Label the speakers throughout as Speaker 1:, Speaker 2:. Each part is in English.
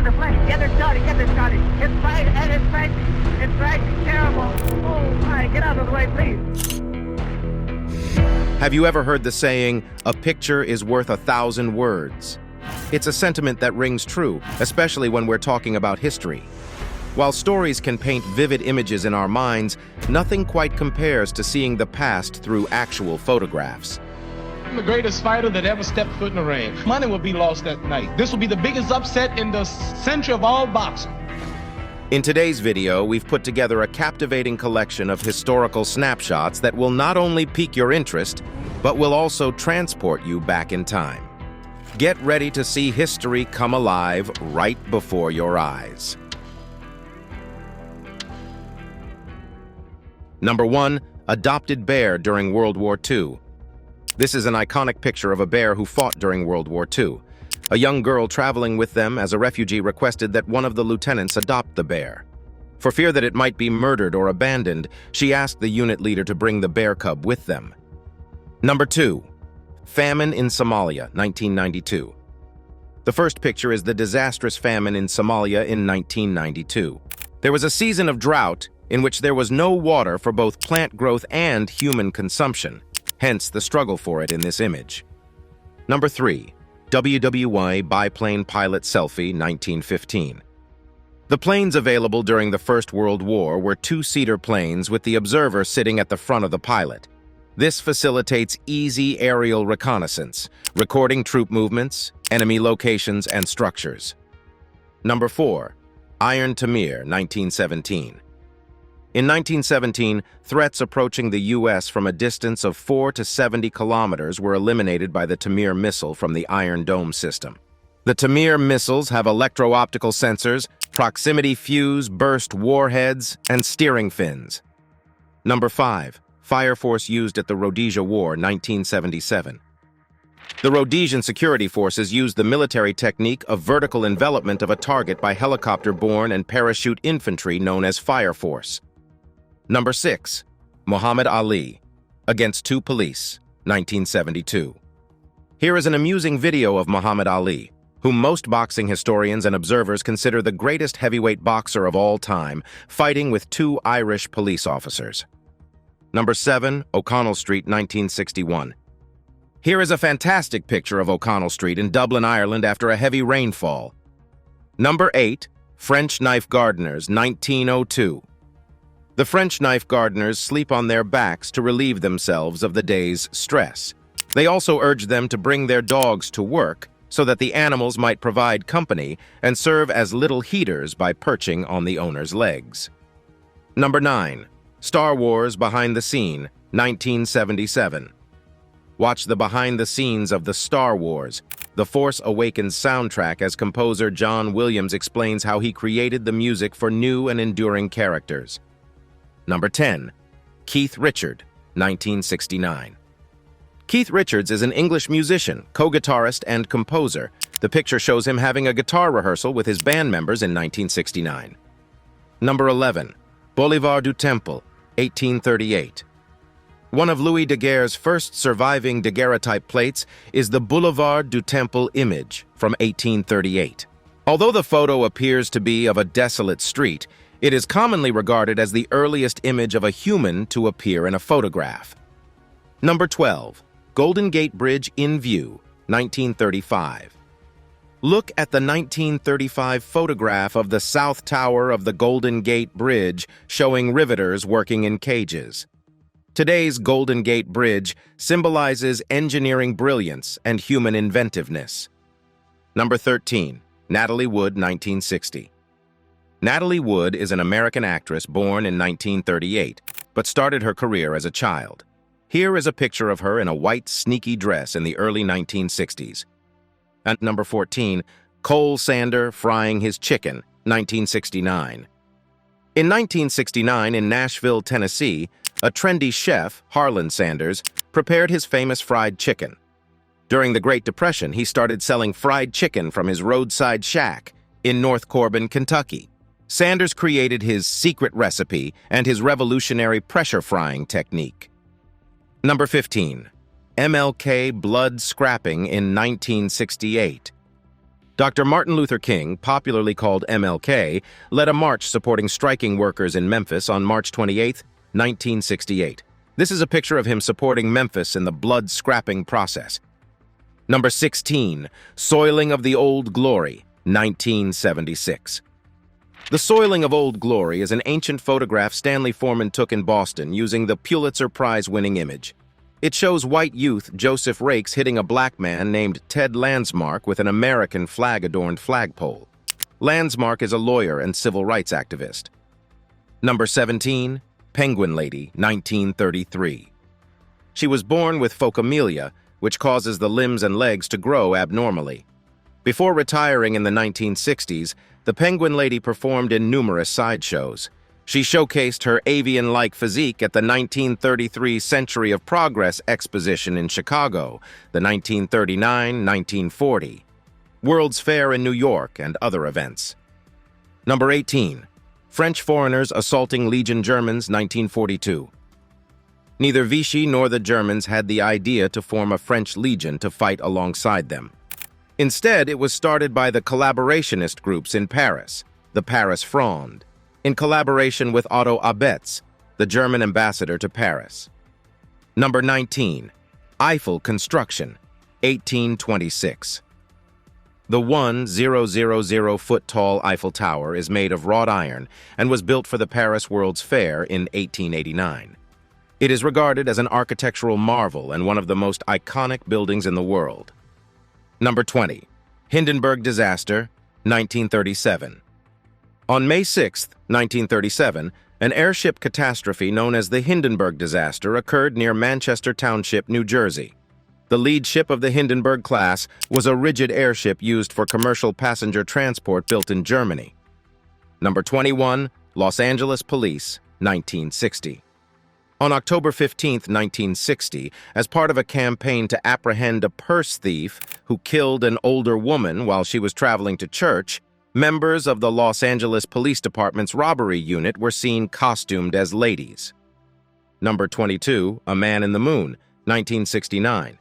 Speaker 1: in the plane. Get it started, get it started. It's right and it's right. It's right. Terrible. Oh, my, get out of the way, please.
Speaker 2: Have you ever heard the saying, "A picture is worth 1,000 words"? It's a sentiment that rings true, especially when we're talking about history. While stories can paint vivid images in our minds, nothing quite compares to seeing the past through actual photographs.
Speaker 3: I'm the greatest fighter that ever stepped foot in the ring. Money will be lost that night. This will be the biggest upset in the century of all boxing.
Speaker 2: In today's video, we've put together a captivating collection of historical snapshots that will not only pique your interest, but will also transport you back in time. Get ready to see history come alive right before your eyes. Number 1. Adopted bear during World War II. This is an iconic picture of a bear who fought during World War II. A young girl traveling with them as a refugee requested that one of the lieutenants adopt the bear. For fear that it might be murdered or abandoned, she asked the unit leader to bring the bear cub with them. Number 2. Famine in Somalia, 1992. The first picture is the disastrous famine in Somalia in 1992. There was a season of drought in which there was no water for both plant growth and human consumption, hence the struggle for it in this image. Number 3. WWY biplane pilot selfie, 1915. The planes available during the First World War were two-seater planes with the observer sitting at the front of the pilot. This facilitates easy aerial reconnaissance, recording troop movements, enemy locations, and structures. Number 4. Iron Tamir, 1917. In 1917, threats approaching the U.S. from a distance of 4 to 70 kilometers were eliminated by the Tamir missile from the Iron Dome system. The Tamir missiles have electro-optical sensors, proximity fuse burst warheads, and steering fins. Number 5. Fire force used at the Rhodesia War, 1977. The Rhodesian security forces used the military technique of vertical envelopment of a target by helicopter-borne and parachute infantry known as fire force. Number 6. Muhammad Ali against two police, 1972. Here is an amusing video of Muhammad Ali, whom most boxing historians and observers consider the greatest heavyweight boxer of all time, fighting with two Irish police officers. Number 7. O'Connell Street, 1961. Here is a fantastic picture of O'Connell Street in Dublin, Ireland after a heavy rainfall. Number 8. French knife gardeners, 1902. The French knife gardeners sleep on their backs to relieve themselves of the day's stress. They also urge them to bring their dogs to work so that the animals might provide company and serve as little heaters by perching on the owner's legs. Number 9. Star Wars Behind the Scene, 1977. Watch the behind the scenes of the Star Wars, The Force Awakens soundtrack as composer John Williams explains how he created the music for new and enduring characters. Number 10. Keith Richard, 1969. Keith Richards is an English musician, co-guitarist, and composer. The picture shows him having a guitar rehearsal with his band members in 1969. Number 11. Bolivar du Temple, 1838. One of Louis Daguerre's first surviving daguerreotype plates is the Boulevard du Temple image from 1838. Although the photo appears to be of a desolate street, it is commonly regarded as the earliest image of a human to appear in a photograph. Number 12. Golden Gate Bridge in view, 1935. Look at the 1935 photograph of the South Tower of the Golden Gate Bridge showing riveters working in cages. Today's Golden Gate Bridge symbolizes engineering brilliance and human inventiveness. Number 13. Natalie Wood, 1960. Natalie Wood is an American actress born in 1938, but started her career as a child. Here is a picture of her in a white, sneaky dress in the early 1960s. At number 14, Cole Sander frying his chicken, 1969. In 1969, in Nashville, Tennessee, a trendy chef, Harlan Sanders, prepared his famous fried chicken. During the Great Depression, he started selling fried chicken from his roadside shack in North Corbin, Kentucky. Sanders created his secret recipe and his revolutionary pressure frying technique. Number 15. MLK blood scrapping in 1968. Dr. Martin Luther King, popularly called MLK, led a march supporting striking workers in Memphis on March 28, 1968. This is a picture of him supporting Memphis in the blood-scrapping process. Number 16, Soiling of the Old Glory, 1976. The Soiling of Old Glory is an ancient photograph Stanley Forman took in Boston using the Pulitzer Prize-winning image. It shows white youth Joseph Rakes hitting a black man named Ted Landsmark with an American flag-adorned flagpole. Landsmark is a lawyer and civil rights activist. Number 17, Penguin Lady, 1933. She was born with phocomelia, which causes the limbs and legs to grow abnormally. Before retiring in the 1960s, the Penguin Lady performed in numerous sideshows. She showcased her avian-like physique at the 1933 Century of Progress Exposition in Chicago, the 1939-1940, World's Fair in New York, and other events. Number 18. French foreigners assaulting Legion Germans, 1942. Neither Vichy nor the Germans had the idea to form a French legion to fight alongside them. Instead, it was started by the collaborationist groups in Paris, the Paris Fronde, in collaboration with Otto Abetz, the German ambassador to Paris. Number 19. Eiffel Construction, 1826. The 1,000-foot-tall Eiffel Tower is made of wrought iron and was built for the Paris World's Fair in 1889. It is regarded as an architectural marvel and one of the most iconic buildings in the world. Number 20. Hindenburg Disaster, 1937. On May 6, 1937, an airship catastrophe known as the Hindenburg Disaster occurred near Manchester Township, New Jersey. The lead ship of the Hindenburg class was a rigid airship used for commercial passenger transport built in Germany. Number 21, Los Angeles Police, 1960. On October 15, 1960, as part of a campaign to apprehend a purse thief who killed an older woman while she was traveling to church, members of the Los Angeles Police Department's robbery unit were seen costumed as ladies. Number 22, A Man in the Moon, 1969.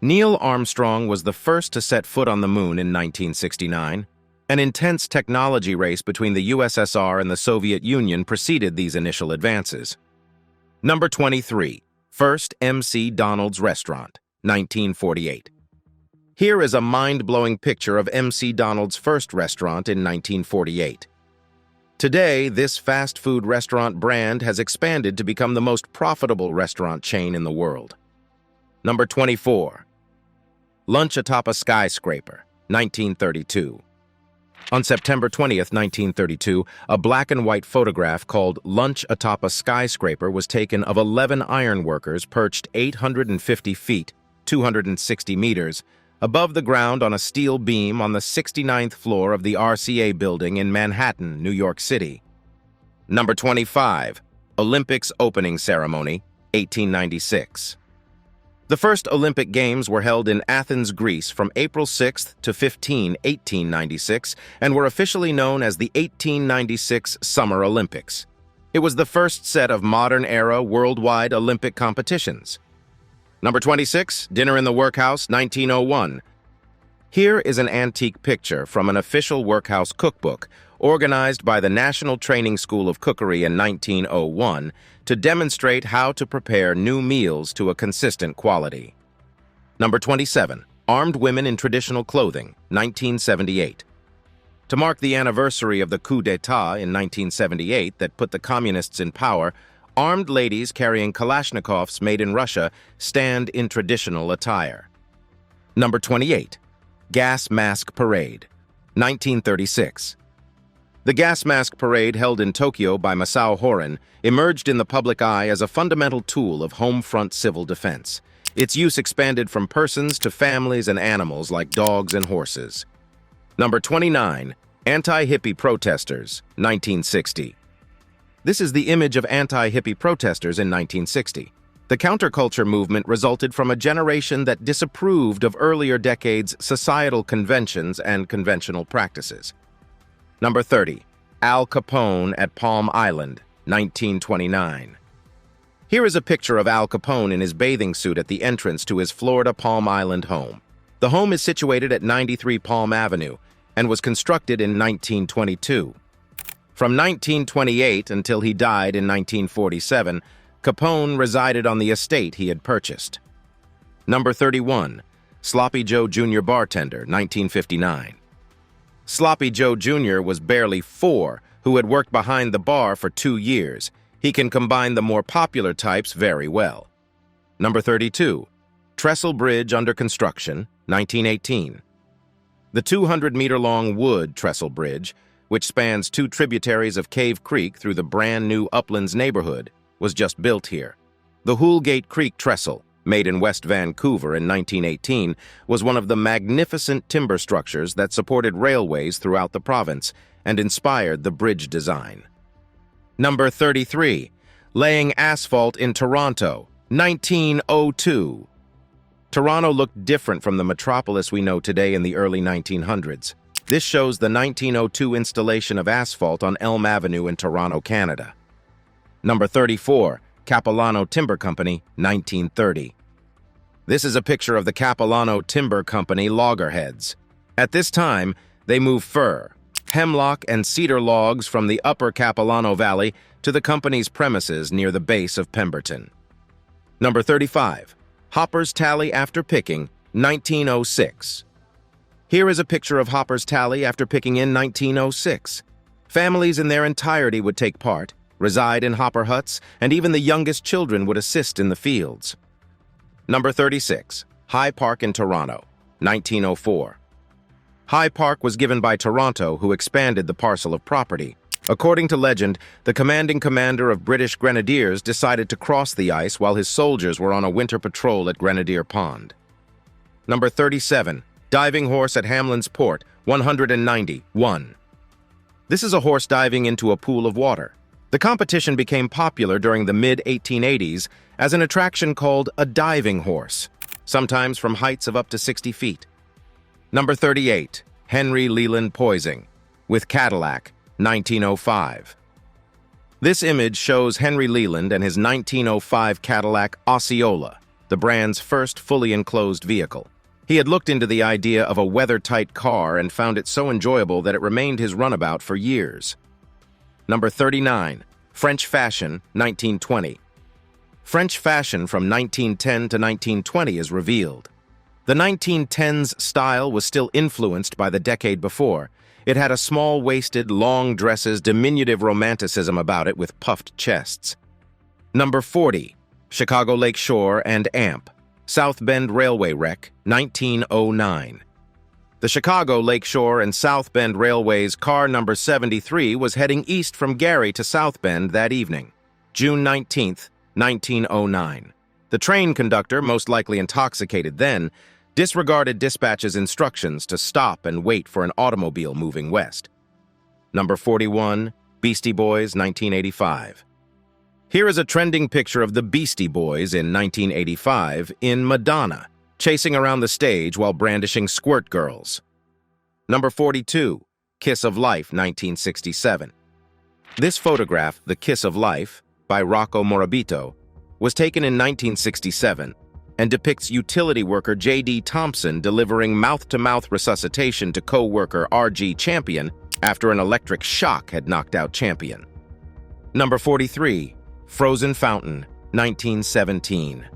Speaker 2: Neil Armstrong was the first to set foot on the moon in 1969. An intense technology race between the USSR and the Soviet Union preceded these initial advances. Number 23, First MC Donald's Restaurant, 1948. Here is a mind-blowing picture of MC Donald's first restaurant in 1948. Today, this fast food restaurant brand has expanded to become the most profitable restaurant chain in the world. Number 24. Lunch Atop a Skyscraper, 1932. On September 20th, 1932, a black and white photograph called Lunch Atop a Skyscraper was taken of 11 ironworkers perched 850 feet, 260 meters, above the ground on a steel beam on the 69th floor of the RCA building in Manhattan, New York City. Number 25. Olympics Opening Ceremony, 1896. The first Olympic Games were held in Athens, Greece from April 6 to 15, 1896, and were officially known as the 1896 Summer Olympics. It was the first set of modern-era worldwide Olympic competitions. Number 26, Dinner in the Workhouse, 1901. Here is an antique picture from an official workhouse cookbook organized by the National Training School of Cookery in 1901 to demonstrate how to prepare new meals to a consistent quality. Number 27, Armed Women in Traditional Clothing, 1978. To mark the anniversary of the coup d'etat in 1978 that put the communists in power, armed ladies carrying Kalashnikovs made in Russia stand in traditional attire. Number 28, Gas Mask Parade, 1936. The gas mask parade held in Tokyo by Masao Horin emerged in the public eye as a fundamental tool of home front civil defense. Its use expanded from persons to families and animals like dogs and horses. Number 29, Anti-Hippie Protesters, 1960. This is the image of anti-hippie protesters in 1960. The counterculture movement resulted from a generation that disapproved of earlier decades' societal conventions and conventional practices. Number 30, Al Capone at Palm Island, 1929. Here is a picture of Al Capone in his bathing suit at the entrance to his Florida Palm Island home. The home is situated at 93 Palm Avenue and was constructed in 1922. From 1928 until he died in 1947, Capone resided on the estate he had purchased. Number 31. Sloppy Joe Jr. Bartender, 1959. Sloppy Joe Jr. was barely 4, who had worked behind the bar for 2 years. He can combine the more popular types very well. Number 32. Trestle Bridge under construction, 1918. The 200-meter-long wood trestle bridge, which spans 2 tributaries of Cave Creek through the brand-new Uplands neighborhood, was just built here. The Hoolgate Creek Trestle, made in West Vancouver in 1918, was one of the magnificent timber structures that supported railways throughout the province and inspired the bridge design. Number 33. Laying asphalt in Toronto, 1902. Toronto looked different from the metropolis we know today in the early 1900s. This shows the 1902 installation of asphalt on Elm Avenue in Toronto, Canada. Number 34. Capilano Timber Company, 1930. This is a picture of the Capilano Timber Company loggerheads. At this time, they moved fir, hemlock, and cedar logs from the upper Capilano Valley to the company's premises near the base of Pemberton. Number 35. Hopper's Tally After Picking, 1906. Here is a picture of Hopper's Tally after picking in 1906. Families in their entirety would take part, reside in Hopper huts, and even the youngest children would assist in the fields. Number 36. High Park in Toronto, 1904. High Park was given by Toronto, who expanded the parcel of property. According to legend, the commanding commander of British Grenadiers decided to cross the ice while his soldiers were on a winter patrol at Grenadier Pond. Number 37. Diving horse at Hamlin's Port, 191. This is a horse diving into a pool of water. The competition became popular during the mid-1880s as an attraction called a diving horse, sometimes from heights of up to 60 feet. Number 38. Henry Leland Poising, with Cadillac, 1905. This image shows Henry Leland and his 1905 Cadillac Osceola, the brand's first fully enclosed vehicle. He had looked into the idea of a weather-tight car and found it so enjoyable that it remained his runabout for years. Number 39. French Fashion, 1920. French fashion from 1910 to 1920 is revealed. The 1910s style was still influenced by the decade before. It had a small-waisted, long dresses, diminutive romanticism about it with puffed chests. Number 40. Chicago Lake Shore and AMP, South Bend Railway Wreck, 1909. The Chicago Lake Shore and South Bend Railway's car number 73 was heading east from Gary to South Bend that evening, June 19, 1909. The train conductor, most likely intoxicated then, disregarded dispatch's instructions to stop and wait for an automobile moving west. Number 41. Beastie Boys, 1985. Here is a trending picture of the Beastie Boys in 1985 in Madonna, chasing around the stage while brandishing squirt girls. Number 42. Kiss of Life, 1967. This photograph, The Kiss of Life, by Rocco Morabito, was taken in 1967 and depicts utility worker J.D. Thompson delivering mouth-to-mouth resuscitation to co-worker R.G. Champion after an electric shock had knocked out Champion. Number 43. Frozen Fountain, 1917.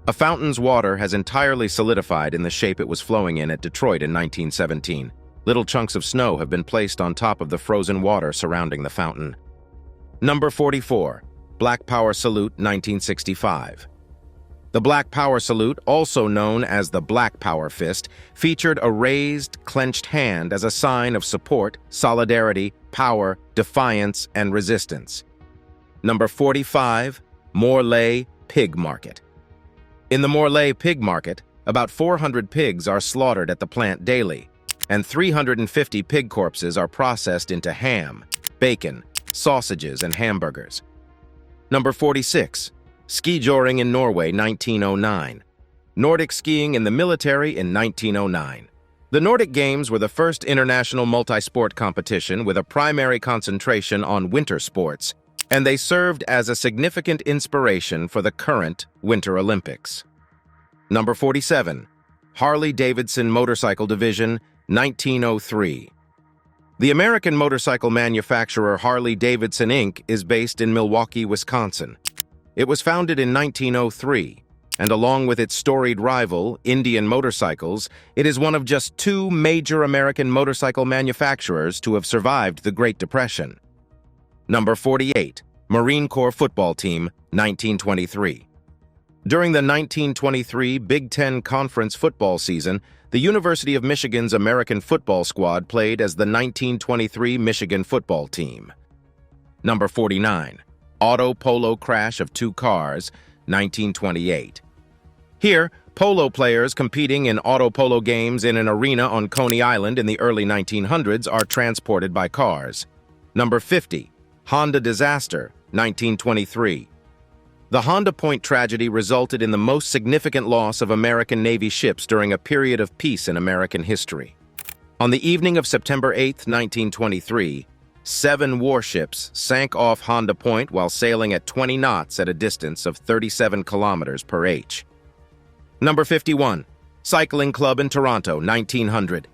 Speaker 2: A fountain's water has entirely solidified in the shape it was flowing in at Detroit in 1917. Little chunks of snow have been placed on top of the frozen water surrounding the fountain. Number 44. Black Power Salute, 1965. The Black Power Salute, also known as the Black Power Fist, featured a raised, clenched hand as a sign of support, solidarity, power, defiance, and resistance. Number 45. Morlaix Pig Market. In the Morlaix Pig Market, about 400 pigs are slaughtered at the plant daily, and 350 pig corpses are processed into ham, bacon, sausages, and hamburgers. Number 46. Skijoring in Norway, 1909. Nordic skiing in the military in 1909. The Nordic Games were the first international multi-sport competition with a primary concentration on winter sports, and they served as a significant inspiration for the current Winter Olympics. Number 47. Harley-Davidson Motorcycle Division, 1903. The American motorcycle manufacturer Harley-Davidson Inc. is based in Milwaukee, Wisconsin. It was founded in 1903, and along with its storied rival, Indian Motorcycles, it is one of just two major American motorcycle manufacturers to have survived the Great Depression. Number 48. Marine Corps Football Team, 1923. During the 1923 Big Ten Conference football season, the University of Michigan's American football squad played as the 1923 Michigan football team. Number 49. Auto polo crash of two cars, 1928. Here, polo players competing in auto polo games in an arena on Coney Island in the early 1900s are transported by cars. Number 50. Honda disaster, 1923. The Honda Point tragedy resulted in the most significant loss of American Navy ships during a period of peace in American history. On the evening of September 8, 1923, 7 warships sank off Honda Point while sailing at 20 knots at a distance of 37 kilometers per h. Number 51. Cycling Club in Toronto, 1900.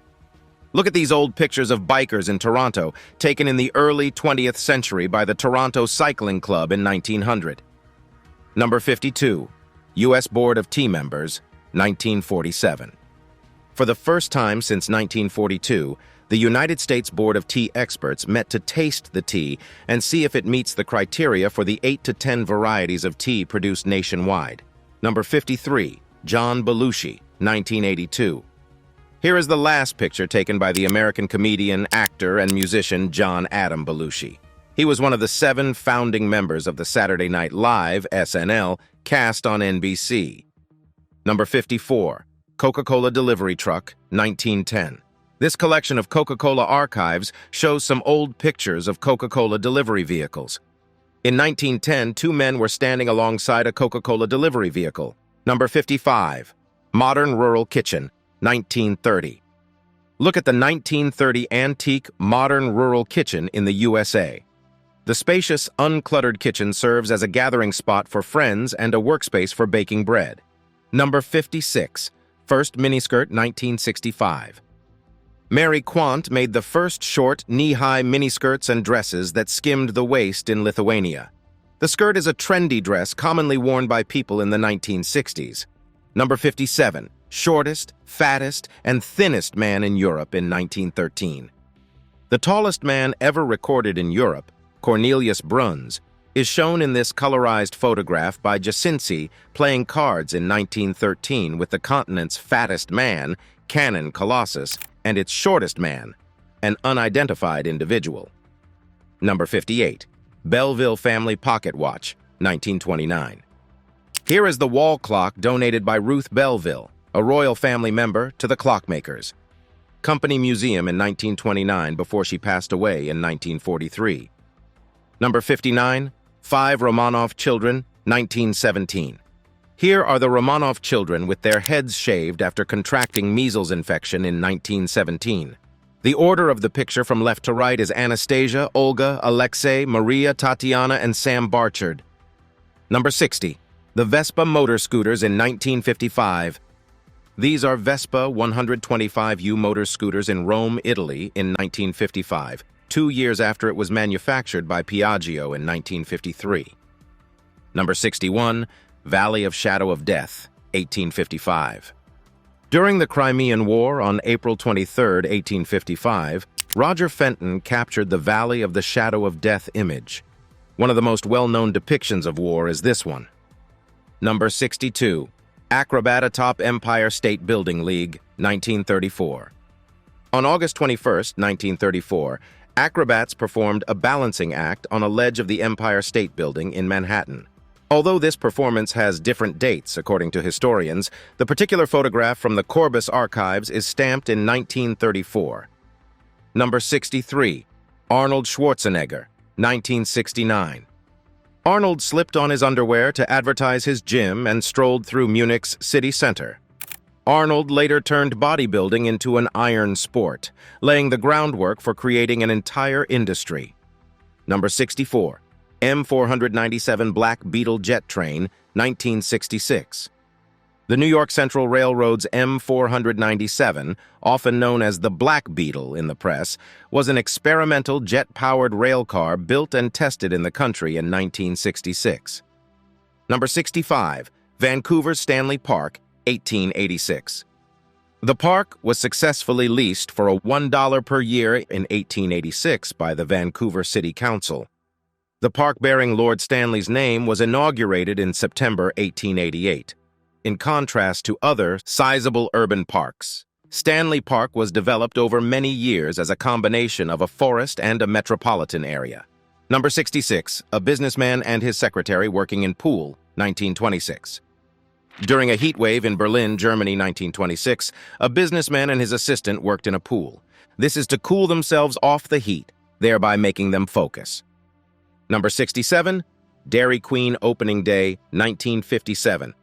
Speaker 2: Look at these old pictures of bikers in Toronto, taken in the early 20th century by the Toronto Cycling Club in 1900. Number 52. U.S. Board of Tea Members, 1947. For the first time since 1942, the United States Board of Tea experts met to taste the tea and see if it meets the criteria for the 8 to 10 varieties of tea produced nationwide. Number 53. John Belushi, 1982. Here is the last picture taken by the American comedian, actor, and musician John Adam Belushi. He was one of the 7 founding members of the Saturday Night Live, SNL, cast on NBC. Number 54. Coca-Cola Delivery Truck, 1910. This collection of Coca-Cola archives shows some old pictures of Coca-Cola delivery vehicles. In 1910, 2 men were standing alongside a Coca-Cola delivery vehicle. Number 55. Modern Rural Kitchen, 1930. Look at the 1930 antique modern rural kitchen in the USA. The spacious, uncluttered kitchen serves as a gathering spot for friends and a workspace for baking bread. Number 56. First miniskirt, 1965. Mary Quant made the first short, knee-high miniskirts and dresses that skimmed the waist in Lithuania. The skirt is a trendy dress commonly worn by people in the 1960s. Number 57. Shortest, fattest, and thinnest man in Europe in 1913. The tallest man ever recorded in Europe, Cornelius Bruns, is shown in this colorized photograph by Jacinci playing cards in 1913 with the continent's fattest man, Canon Colossus, and its shortest man, an unidentified individual. Number 58. Belleville Family Pocket Watch, 1929. Here is the wall clock donated by Ruth Belleville, a royal family member, to the clockmakers. Company Museum in 1929 before she passed away in 1943. Number 59. 5 Romanov children, 1917. Here are the Romanov children with their heads shaved after contracting measles infection in 1917. The order of the picture from left to right is Anastasia, Olga, Alexei, Maria, Tatiana, and Sam Barchard. Number 60. The Vespa motor scooters in 1955. These are Vespa 125U motor scooters in Rome, Italy in 1955, 2 years after it was manufactured by Piaggio in 1953. Number 61. Valley of Shadow of Death, 1855. During the Crimean War on April 23, 1855, Roger Fenton captured the Valley of the Shadow of Death image. One of the most well-known depictions of war is this one. Number 62. Acrobat atop Empire State Building League, 1934. On August 21, 1934, acrobats performed a balancing act on a ledge of the Empire State Building in Manhattan. Although this performance has different dates, according to historians, the particular photograph from the Corbis archives is stamped in 1934. Number 63. Arnold Schwarzenegger, 1969. Arnold slipped on his underwear to advertise his gym and strolled through Munich's city center. Arnold later turned bodybuilding into an iron sport, laying the groundwork for creating an entire industry. Number 64. M497 Black Beetle jet train, 1966. The New York Central Railroad's M497, often known as the Black Beetle in the press, was an experimental jet-powered railcar built and tested in the country in 1966. Number 65, Vancouver Stanley Park, 1886. The park was successfully leased for $1 per year in 1886 by the Vancouver City Council. The park bearing Lord Stanley's name was inaugurated in September 1888. In contrast to other sizable urban parks, Stanley Park was developed over many years as a combination of a forest and a metropolitan area. Number 66, a businessman and his secretary working in pool, 1926. During a heat wave in Berlin, Germany, 1926, a businessman and his assistant worked in a pool. This is to cool themselves off the heat, thereby making them focus. Number 67, Dairy Queen opening day, 1957.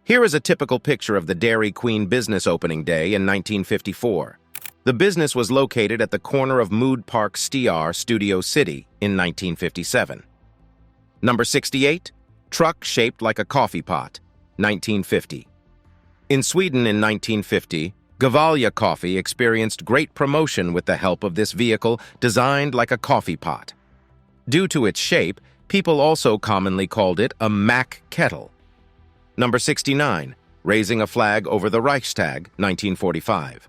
Speaker 2: Here is a typical picture of the Dairy Queen business opening day in 1954. The business was located at the corner of Mood Park Stiar, Studio City, in 1957. Number 68, truck shaped like a coffee pot, 1950. In Sweden in 1950, Gevalia coffee experienced great promotion with the help of this vehicle designed like a coffee pot. Due to its shape, people also commonly called it a Mack kettle. Number 69, raising a flag over the Reichstag, 1945.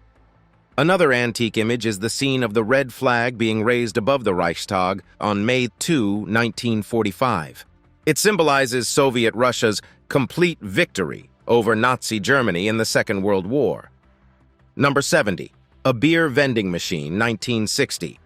Speaker 2: Another antique image is the scene of the red flag being raised above the Reichstag on May 2, 1945. It symbolizes Soviet Russia's complete victory over Nazi Germany in the Second World War. Number 70, a beer vending machine, 1960.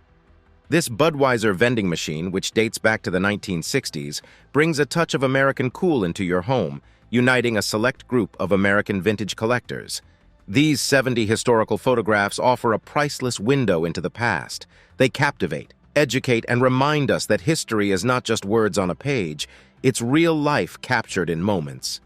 Speaker 2: This Budweiser vending machine, which dates back to the 1960s, brings a touch of American cool into your home, uniting a select group of American vintage collectors. These 70 historical photographs offer a priceless window into the past. They captivate, educate, and remind us that history is not just words on a page, it's real life captured in moments.